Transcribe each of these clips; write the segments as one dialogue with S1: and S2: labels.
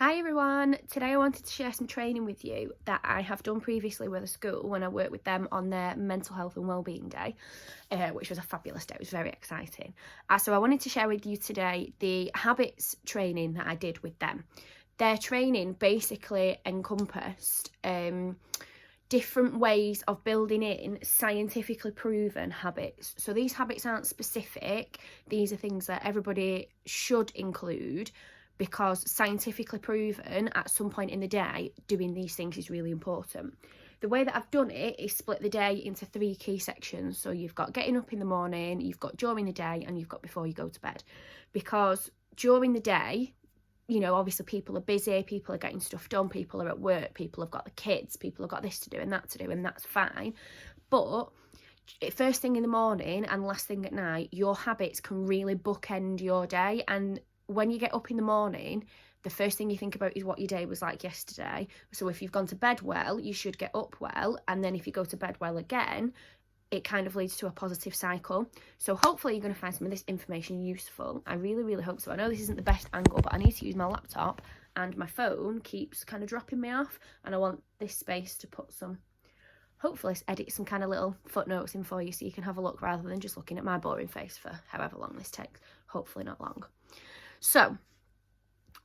S1: Hi everyone, today I wanted to share some training with you that I have done previously with a school when I worked with them on their mental health and wellbeing day, which was a fabulous day. It was very exciting. So I wanted to share with you today the habits training that I did with them. Their training basically encompassed different ways of building in scientifically proven habits. So these habits aren't specific, these are things that everybody should include, because scientifically proven at some point in the day doing these things is really important. The way that I've done it is split the day into 3 key sections. So you've got getting up in the morning, you've got during the day, and you've got before you go to bed. Because during the day, you know, obviously people are busy, people are getting stuff done, people are at work, people have got the kids, people have got this to do and that to do, and that's fine. But first thing in the morning and last thing at night, your habits can really bookend your day. And when you get up in the morning, the first thing you think about is what your day was like yesterday. So if you've gone to bed well, you should get up well. And then if you go to bed well again, it kind of leads to a positive cycle. So hopefully you're going to find some of this information useful. I really, really hope so. I know this isn't the best angle, but I need to use my laptop and my phone keeps kind of dropping me off. And I want this space to put some, hopefully edit some kind of little footnotes in for you so you can have a look rather than just looking at my boring face for however long this takes. Hopefully not long. So,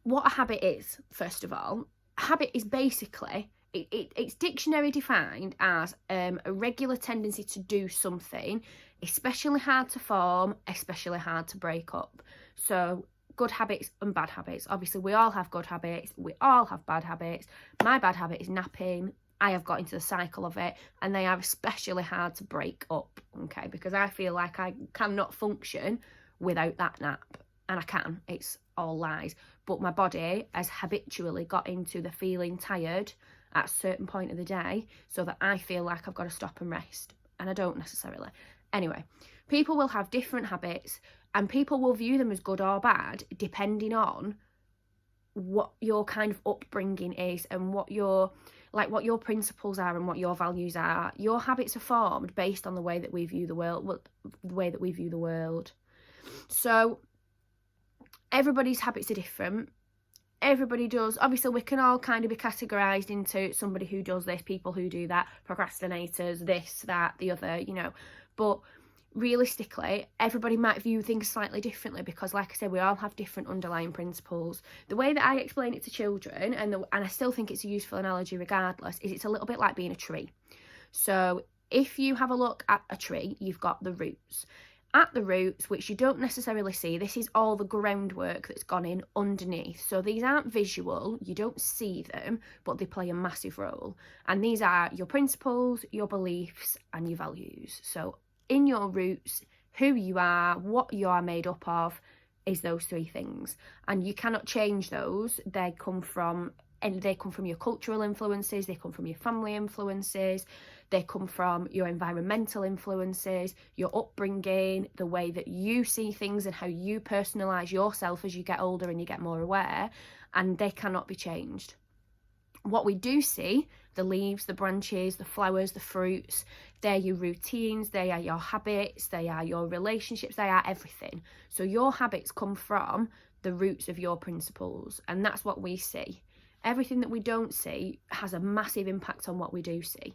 S1: what a habit is, first of all, a habit is basically, it's dictionary defined as a regular tendency to do something, especially hard to form, especially hard to break up. So, good habits and bad habits. Obviously, we all have good habits, we all have bad habits. My bad habit is napping. I have got into the cycle of it, and they are especially hard to break up, okay, because I feel like I cannot function without that nap. And I can, it's all lies. But my body has habitually got into the feeling tired at a certain point of the day so that I feel like I've got to stop and rest. And I don't necessarily. Anyway, people will have different habits and people will view them as good or bad depending on what your kind of upbringing is and what your principles are and what your values are. Your habits are formed based on the way that we view the world. So everybody's habits are different. Everybody does. Obviously, we can all kind of be categorised into somebody who does this, people who do that, procrastinators, this, that, the other, you know. But realistically, everybody might view things slightly differently because, like I said, we all have different underlying principles. The way that I explain it to children, and I still think it's a useful analogy regardless, is it's a little bit like being a tree. So if you have a look at a tree, you've got the roots. At the roots, which you don't necessarily see, this is all the groundwork that's gone in underneath. So these aren't visual, you don't see them, but they play a massive role. And these are your principles, your beliefs, and your values. So in your roots, who you are, what you are made up of, is those 3 things. And you cannot change those. They come from your cultural influences, they come from your family influences, they come from your environmental influences, your upbringing, the way that you see things and how you personalise yourself as you get older and you get more aware, and they cannot be changed. What we do see, the leaves, the branches, the flowers, the fruits, they're your routines, they are your habits, they are your relationships, they are everything. So your habits come from the roots of your principles, and that's what we see. Everything that we don't see has a massive impact on what we do see.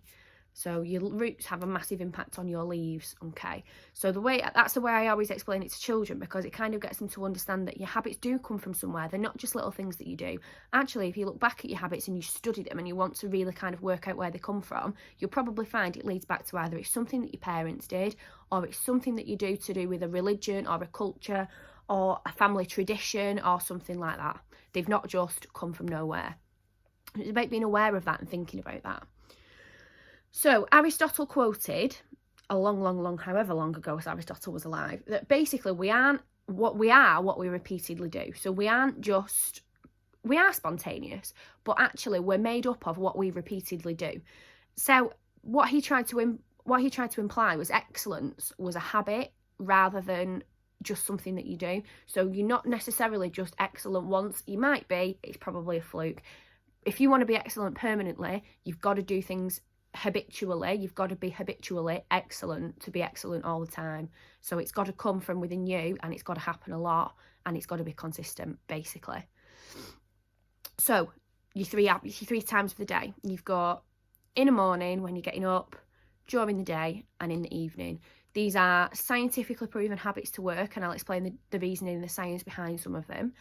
S1: So your roots have a massive impact on your leaves, okay? So that's the way I always explain it to children, because it kind of gets them to understand that your habits do come from somewhere. They're not just little things that you do. Actually, if you look back at your habits and you study them and you want to really kind of work out where they come from, you'll probably find it leads back to either it's something that your parents did, or it's something that you do to do with a religion or a culture or a family tradition or something like that. They've not just come from nowhere. It's about being aware of that and thinking about that. So Aristotle quoted however long ago as Aristotle was alive, that basically we are what we repeatedly do. So we are spontaneous, but actually we're made up of what we repeatedly do. So what he tried to imply was excellence was a habit rather than just something that you do. So you're not necessarily just excellent once. You might be, it's probably a fluke. If you want to be excellent permanently, you've got to do things habitually. You've got to be habitually excellent to be excellent all the time. So it's got to come from within you, and it's got to happen a lot, and it's got to be consistent, basically. So your three times of the day. You've got in the morning when you're getting up, during the day, and in the evening. These are scientifically proven habits to work, and I'll explain the reasoning and the science behind some of them.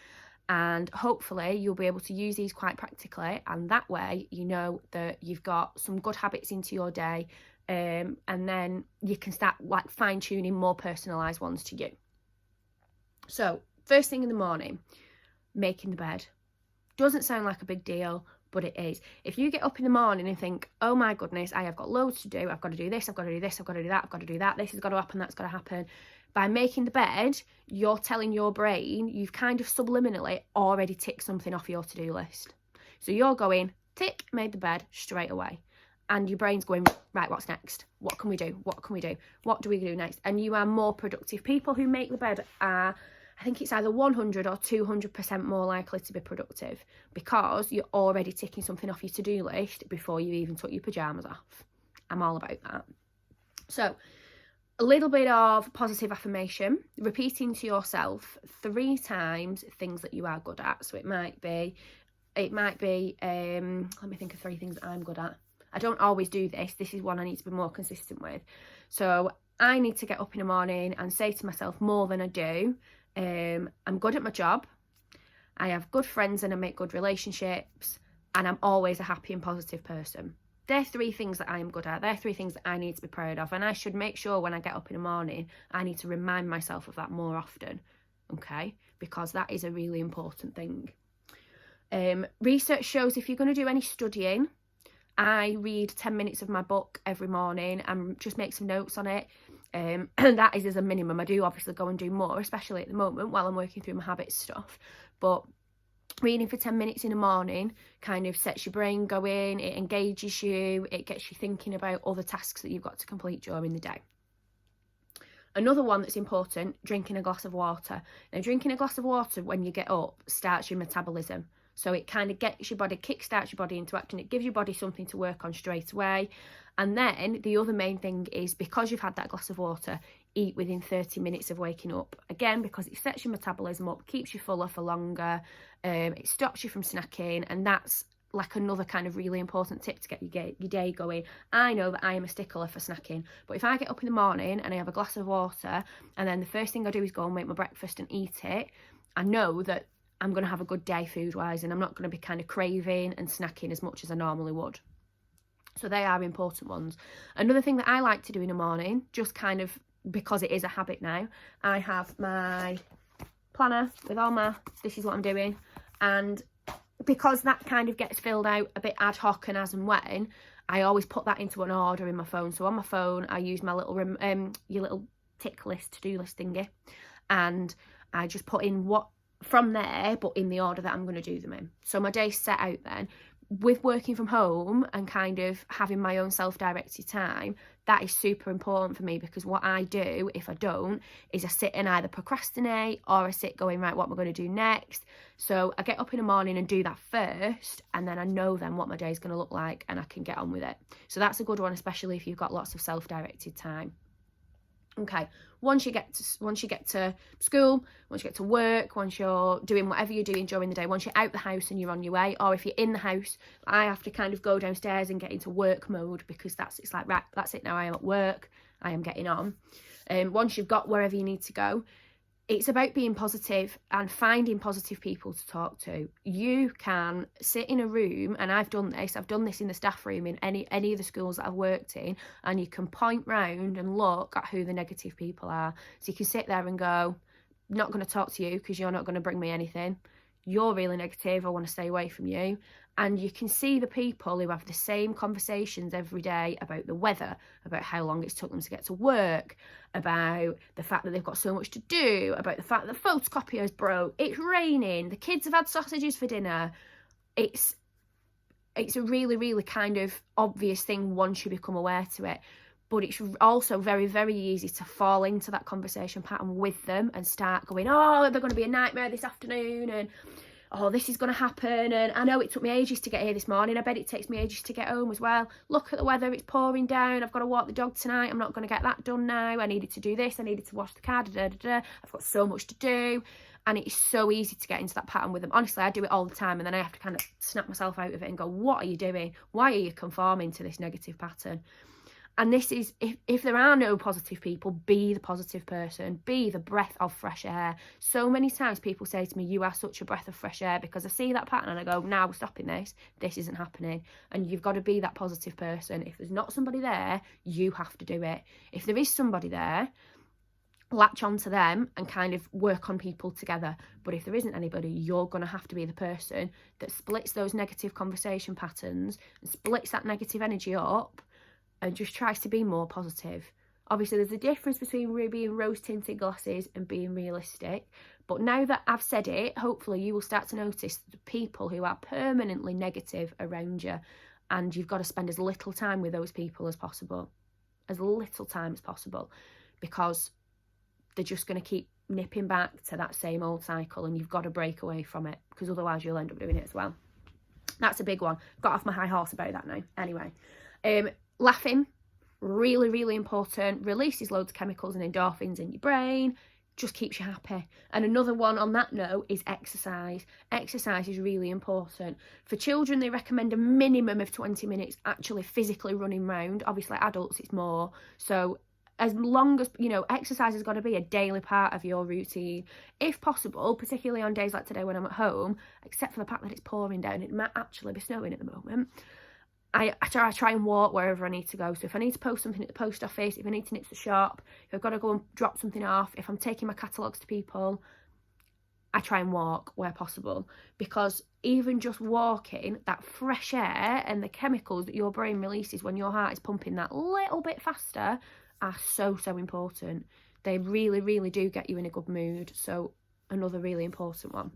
S1: And hopefully you'll be able to use these quite practically, and that way you know that you've got some good habits into your day, and then you can start like fine-tuning more personalised ones to you. So first thing in the morning, making the bed. Doesn't sound like a big deal, but it is. If you get up in the morning and think, oh my goodness, I have got loads to do, I've got to do this, I've got to do this, I've got to do that, I've got to do that, this has got to happen, that's got to happen. By making the bed, you're telling your brain you've kind of subliminally already ticked something off your to-do list. So you're going, tick, made the bed, straight away. And your brain's going, right, what's next? What can we do? What can we do? What do we do next? And you are more productive. People who make the bed are, I think it's either 100 or 200% more likely to be productive, because you're already ticking something off your to-do list before you even took your pyjamas off. I'm all about that. So a little bit of positive affirmation, repeating to yourself 3 times things that you are good at. So it might be, let me think of 3 things that I'm good at. I don't always do this. This is one I need to be more consistent with. So I need to get up in the morning and say to myself more than I do, I'm good at my job, I have good friends and I make good relationships, and I'm always a happy and positive person. They're 3 things that I am good at. They're 3 things that I need to be proud of, and I should make sure when I get up in the morning I need to remind myself of that more often, okay? Because that is a really important thing. Research shows if you're going to do any studying, I read 10 minutes of my book every morning and just make some notes on it. And that is as a minimum. I do obviously go and do more, especially at the moment while I'm working through my habits stuff. But reading for 10 minutes in the morning kind of sets your brain going, it engages you, it gets you thinking about other tasks that you've got to complete during the day. Another one that's important, drinking a glass of water. Now, drinking a glass of water when you get up starts your metabolism. So it kind of gets your body, kickstarts your body into action. It gives your body something to work on straight away. And then the other main thing is, because you've had that glass of water, eat within 30 minutes of waking up. Again, because it sets your metabolism up, keeps you fuller for longer, it stops you from snacking, and that's like another kind of really important tip to get your day going. I know that I am a stickler for snacking, but if I get up in the morning and I have a glass of water, and then the first thing I do is go and make my breakfast and eat it, I know that I'm going to have a good day food-wise, and I'm not going to be kind of craving and snacking as much as I normally would. So they are important ones. Another thing that I like to do in the morning, just kind of because it is a habit now, I have my planner with all my, this is what I'm doing, and because that kind of gets filled out a bit ad hoc and as and when, I always put that into an order in my phone. So on my phone, I use my little your little tick list, to-do list thingy, and I just put in what from there, but in the order that I'm going to do them in. So my day's set out then. With working from home and kind of having my own self-directed time, that is super important for me, because what I do if I don't is I sit and either procrastinate or I sit going, right, what am I going to do next? So I get up in the morning and do that first, and then I know then what my day is going to look like and I can get on with it. So that's a good one, especially if you've got lots of self-directed time. Okay, once you get to school, once you get to work, once you're doing whatever you're doing during the day, once you're out the house and you're on your way, or if you're in the house, I have to kind of go downstairs and get into work mode, because it's like, right, that's it now, I am at work, I am getting on. Once you've got wherever you need to go, it's about being positive and finding positive people to talk to. You can sit in a room, and I've done this in the staff room in any of the schools that I've worked in, and you can point round and look at who the negative people are. So you can sit there and go, not going to talk to you because you're not going to bring me anything. You're really negative, I want to stay away from you. And you can see the people who have the same conversations every day about the weather, about how long it's took them to get to work, about the fact that they've got so much to do, about the fact that the photocopier's broke, it's raining, the kids have had sausages for dinner. It's a really, really kind of obvious thing once you become aware to it. But it's also very, very easy to fall into that conversation pattern with them and start going, oh, they're going to be a nightmare this afternoon, and oh, this is going to happen, and I know it took me ages to get here this morning, I bet it takes me ages to get home as well. Look at the weather, it's pouring down, I've got to walk the dog tonight, I'm not going to get that done now, I needed to do this, I needed to wash the car, I've got so much to do. And it's so easy to get into that pattern with them. Honestly, I do it all the time, and then I have to kind of snap myself out of it and go, what are you doing? Why are you conforming to this negative pattern? And this is, if there are no positive people, be the positive person, be the breath of fresh air. So many times people say to me, you are such a breath of fresh air, because I see that pattern and I go, now we're stopping this. This isn't happening. And you've got to be that positive person. If there's not somebody there, you have to do it. If there is somebody there, latch onto them and kind of work on people together. But if there isn't anybody, you're going to have to be the person that splits those negative conversation patterns and splits that negative energy up and just tries to be more positive. Obviously, there's a difference between being rose-tinted glasses and being realistic. But now that I've said it, hopefully you will start to notice the people who are permanently negative around you. And you've got to spend as little time with those people as possible. As little time as possible. Because they're just going to keep nipping back to that same old cycle, and you've got to break away from it, because otherwise you'll end up doing it as well. That's a big one. Got off my high horse about that now. Anyway, laughing, really, really important. Releases loads of chemicals and endorphins in your brain. Just keeps you happy. And another one on that note is exercise. Exercise is really important. For children, they recommend a minimum of 20 minutes actually physically running round. Obviously, adults, it's more. So as long as, exercise has got to be a daily part of your routine. If possible, particularly on days like today when I'm at home, except for the fact that it's pouring down, it might actually be snowing at the moment, I try and walk wherever I need to go. So if I need to post something at the post office, if I need to nip to the shop, if I've got to go and drop something off, if I'm taking my catalogues to people, I try and walk where possible. Because even just walking, that fresh air and the chemicals that your brain releases when your heart is pumping that little bit faster are so, so important. They really, really do get you in a good mood. So another really important one.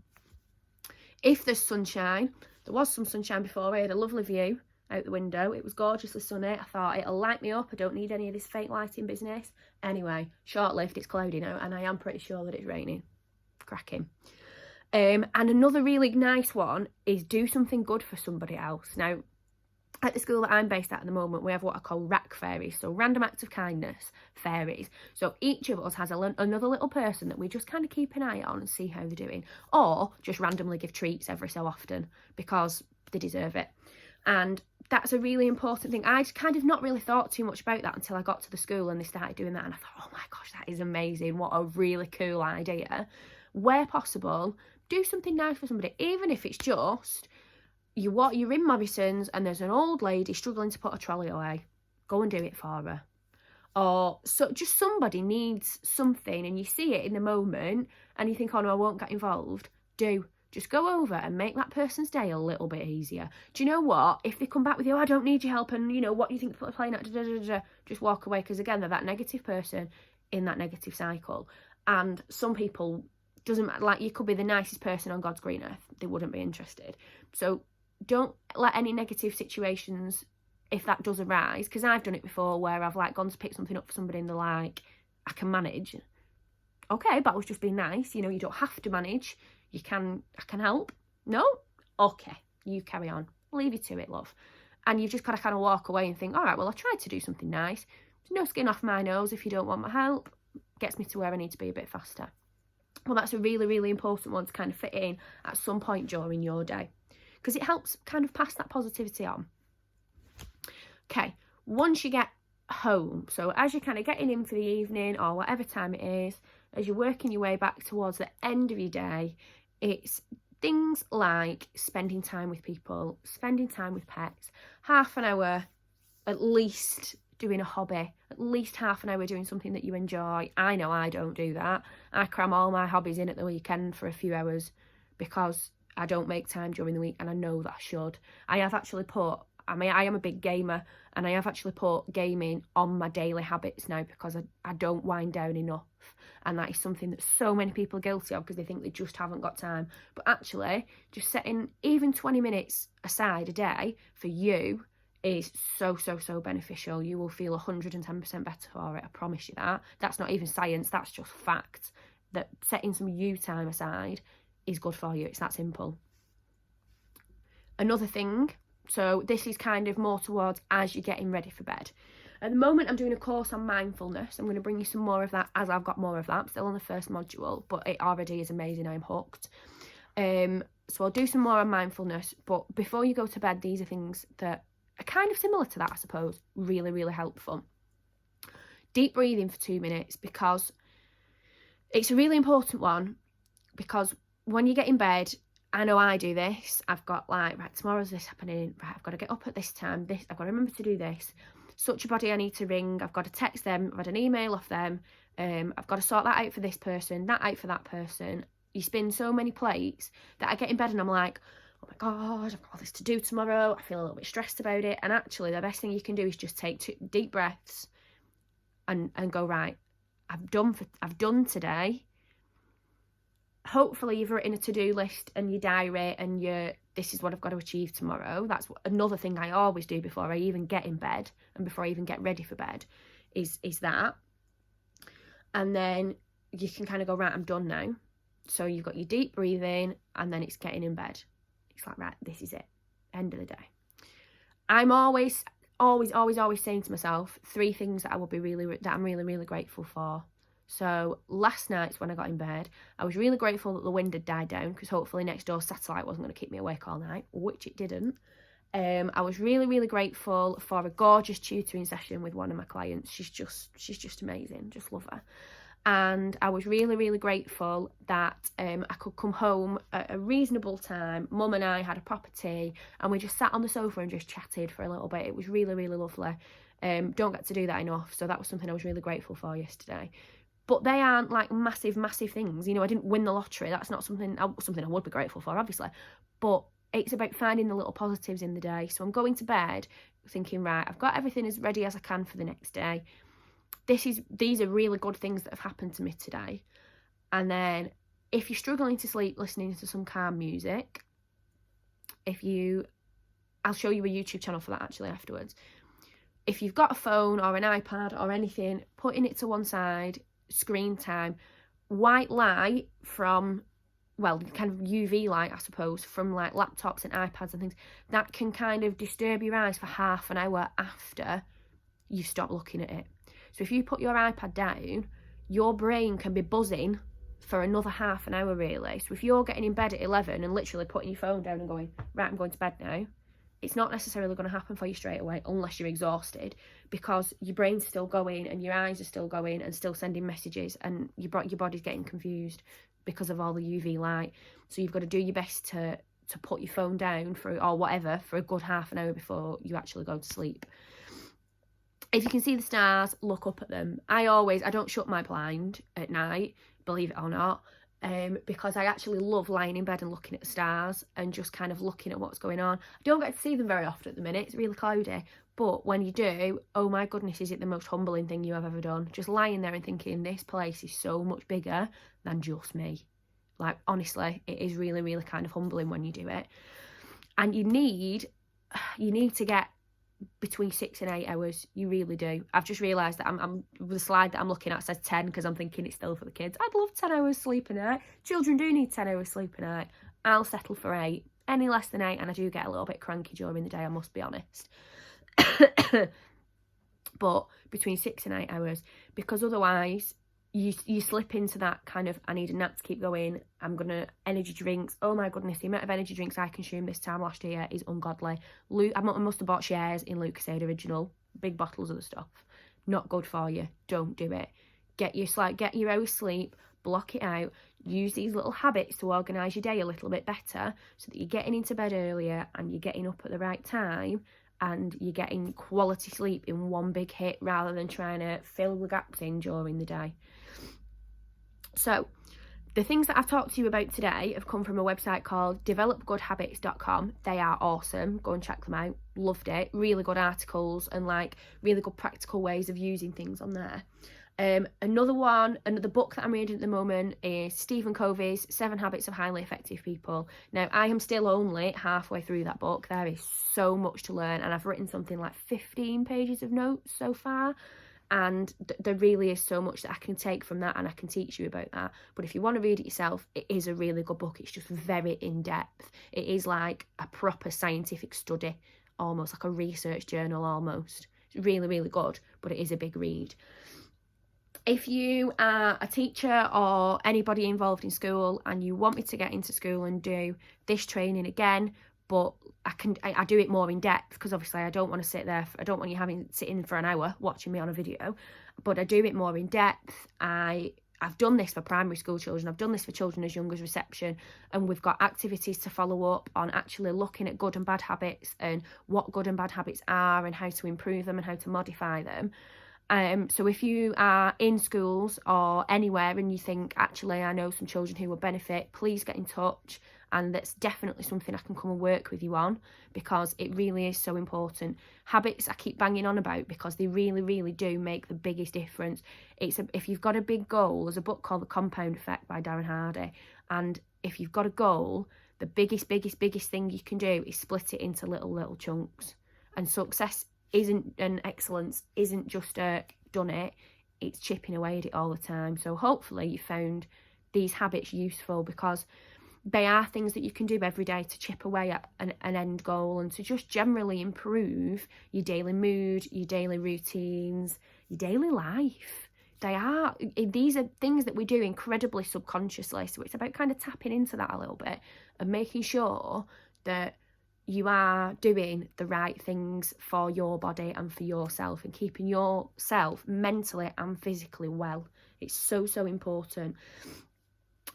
S1: If there's sunshine, there was some sunshine before. I had a lovely view out the window. It was gorgeously sunny. I thought, it'll light me up. I don't need any of this fake lighting business. Anyway, short-lived, it's cloudy now, and I am pretty sure that it's raining. Cracking. And another really nice one is do something good for somebody else. Now, at the school that I'm based at the moment, we have what I call RAC fairies, so random acts of kindness fairies. So each of us has another little person that we just kind of keep an eye on and see how they're doing, or just randomly give treats every so often because they deserve it. And that's a really important thing. I'd kind of not really thought too much about that until I got to the school and they started doing that, and I thought, oh my gosh, that is amazing. What a really cool idea. Where possible, do something nice for somebody, even if it's just you're in Morrison's and there's an old lady struggling to put a trolley away. Go and do it for her. Or so just somebody needs something and you see it in the moment and you think, oh no, I won't get involved. Just go over and make that person's day a little bit easier. Do you know what? If they come back with you, oh, I don't need your help, and what do you think they're playing at? Just walk away, because again, they're that negative person in that negative cycle. And some people, doesn't matter, like you could be the nicest person on God's green earth, they wouldn't be interested. So don't let any negative situations, if that does arise, because I've done it before where I've gone to pick something up for somebody and they're like, I can manage. Okay, but I was just being nice. You don't have to manage. I can help. No? Okay, you carry on. Leave you to it, love. And you've just got to kind of walk away and think, all right, well, I tried to do something nice. There's no skin off my nose if you don't want my help. Gets me to where I need to be a bit faster. Well, that's a really, really important one to kind of fit in at some point during your day, because it helps kind of pass that positivity on. Okay, once you get home, so as you're kind of getting in for the evening or whatever time it is, as you're working your way back towards the end of your day, it's things like spending time with people, spending time with pets, half an hour at least doing a hobby, at least half an hour doing something that you enjoy. I know I don't do that. I cram all my hobbies in at the weekend for a few hours because I don't make time during the week, and I know that I should. I have actually I am a big gamer, and I have actually put gaming on my daily habits now because I don't wind down enough. And that is something that so many people are guilty of because they think they just haven't got time. But actually, just setting even 20 minutes aside a day for you is so, so, so beneficial. You will feel 110% better for it. I promise you that. That's not even science. That's just fact. That setting some you time aside is good for you. It's that simple. Another thing, so this is kind of more towards as you're getting ready for bed. At the moment, I'm doing a course on mindfulness. I'm going to bring you some more of that as I've got more of that. I'm still on the first module, but it already is amazing. I'm hooked. So I'll do some more on mindfulness, but before you go to bed, these are things that are kind of similar to that, I suppose. Really, really helpful. Deep breathing for 2 minutes, because it's a really important one, because when you get in bed, I know I do this. I've got like, right, tomorrow's this happening. Right, I've got to get up at this time. This, I've got to remember to do this. Such a body I need to ring. I've got to text them. I've had an email off them. I've got to sort that out for this person, that out for that person. You spin so many plates that I get in bed and I'm like, oh my God, I've got all this to do tomorrow. I feel a little bit stressed about it. And actually, the best thing you can do is just take 2 deep breaths and go, right, I've done today. Hopefully you've written a to-do list and your diary and this is what I've got to achieve tomorrow. That's another thing I always do before I even get in bed and before I even get ready for bed is that. And then you can kind of go, right, I'm done now. So you've got your deep breathing and then it's getting in bed. It's like, right, this is it. End of the day. I'm always saying to myself 3 things that I'm really, really grateful for. So last night when I got in bed, I was really grateful that the wind had died down, because hopefully next door satellite wasn't going to keep me awake all night, which it didn't. I was really, really grateful for a gorgeous tutoring session with one of my clients. She's just amazing. Just love her. And I was really, really grateful that I could come home at a reasonable time. Mum and I had a proper tea and we just sat on the sofa and just chatted for a little bit. It was really, really lovely. Don't get to do that enough. So that was something I was really grateful for yesterday. But they aren't like massive, massive things. You know, I didn't win the lottery. That's not something I would be grateful for, obviously. But it's about finding the little positives in the day. So I'm going to bed thinking, right, I've got everything as ready as I can for the next day. These are really good things that have happened to me today. And then if you're struggling to sleep, listening to some calm music, I'll show you a YouTube channel for that actually afterwards. If you've got a phone or an iPad or anything, putting it to one side, screen time, white light from, well, kind of UV light, I suppose, from like laptops and iPads and things, that can kind of disturb your eyes for half an hour after you stop looking at it. So if you put your iPad down, your brain can be buzzing for another half an hour, really. So if you're getting in bed at 11 and literally putting your phone down and going, right, I'm going to bed now, it's not necessarily going to happen for you straight away unless you're exhausted, because your brain's still going and your eyes are still going and still sending messages, and your body's getting confused because of all the UV light. So you've got to do your best to put your phone down or whatever for a good half an hour before you actually go to sleep. If you can see the stars, look up at them. I don't shut my blind at night, believe it or not, because I actually love lying in bed and looking at the stars and just kind of looking at what's going on. I don't get to see them very often at the minute. It's really cloudy. But when you do, oh my goodness, is it the most humbling thing you have ever done? Just lying there and thinking, this place is so much bigger than just me. Like, honestly, it is really, really kind of humbling when you do it. And you need to get between 6 and 8 hours. You really do. I've just realised that I'm the slide that I'm looking at says 10 because I'm thinking it's still for the kids. I'd love 10 hours sleep a night. Children do need 10 hours sleep a night. I'll settle for 8. Any less than 8 and I do get a little bit cranky during the day, I must be honest. But between 6 and 8 hours, because otherwise you slip into that kind of, I need a nap to keep going, I'm gonna energy drinks. Oh my goodness, the amount of energy drinks I consumed this time last year is ungodly. I must have bought shares in Lucasade Original, big bottles of the stuff. Not good for you. Don't do it. Get your hours sleep, block it out, use these little habits to organise your day a little bit better so that you're getting into bed earlier and you're getting up at the right time and you're getting quality sleep in one big hit rather than trying to fill the gaps in during the day. So the things that I've talked to you about today have come from a website called developgoodhabits.com. They are awesome. Go and check them out. Loved it. Really good articles and like really good practical ways of using things on there. Another book that I'm reading at the moment is Stephen Covey's 7 Habits of Highly Effective People. Now, I am still only halfway through that book. There is so much to learn, and I've written something like 15 pages of notes so far, and there really is so much that I can take from that and I can teach you about that. But if you want to read it yourself, it is a really good book. It's just very in-depth. It is like a proper scientific study, almost like a research journal almost. It's really, really good, but it is a big read. If you are a teacher or anybody involved in school and you want me to get into school and do this training again, but I do it more in depth, because obviously I don't want to sit there, I don't want you sitting for an hour watching me on a video, but I do it more in depth. I've done this for primary school children, I've done this for children as young as reception, and we've got activities to follow up on actually looking at good and bad habits and what good and bad habits are and how to improve them and how to modify them. So if you are in schools or anywhere and you think, actually, I know some children who will benefit, please get in touch. And that's definitely something I can come and work with you on, because it really is so important. Habits I keep banging on about because they really, really do make the biggest difference. If you've got a big goal, there's a book called The Compound Effect by Darren Hardy. And if you've got a goal, the biggest thing you can do is split it into little chunks. And success and excellence isn't just done it, it's chipping away at it all the time. So hopefully you found these habits useful, because they are things that you can do every day to chip away at an end goal and to just generally improve your daily mood, your daily routines, your daily life. These are things that we do incredibly subconsciously, so it's about kind of tapping into that a little bit and making sure that you are doing the right things for your body and for yourself, and keeping yourself mentally and physically well. It's so important.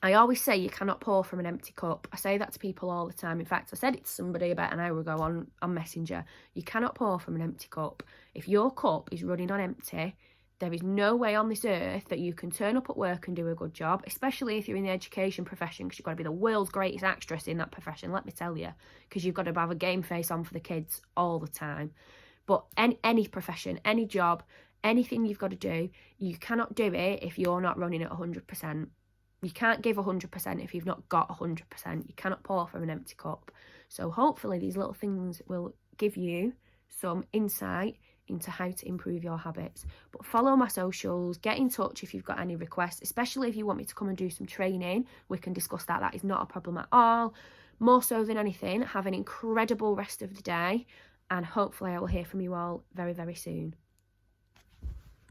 S1: I always say you cannot pour from an empty cup. I say that to people all the time. In fact, I said it to somebody about an hour ago on Messenger. You cannot pour from an empty cup. If your cup is running on empty, there is no way on this earth that you can turn up at work and do a good job, especially if you're in the education profession, because you've got to be the world's greatest actress in that profession, let me tell you, because you've got to have a game face on for the kids all the time. But any profession, any job, anything you've got to do, you cannot do it if you're not running at 100%. You can't give 100% if you've not got 100%. You cannot pour from an empty cup. So hopefully these little things will give you some insight into how to improve your habits. But follow my socials, get in touch if you've got any requests, especially if you want me to come and do some training. We can discuss that. That is not a problem at all. More so than anything, have an incredible rest of the day, and hopefully I will hear from you all very, very soon.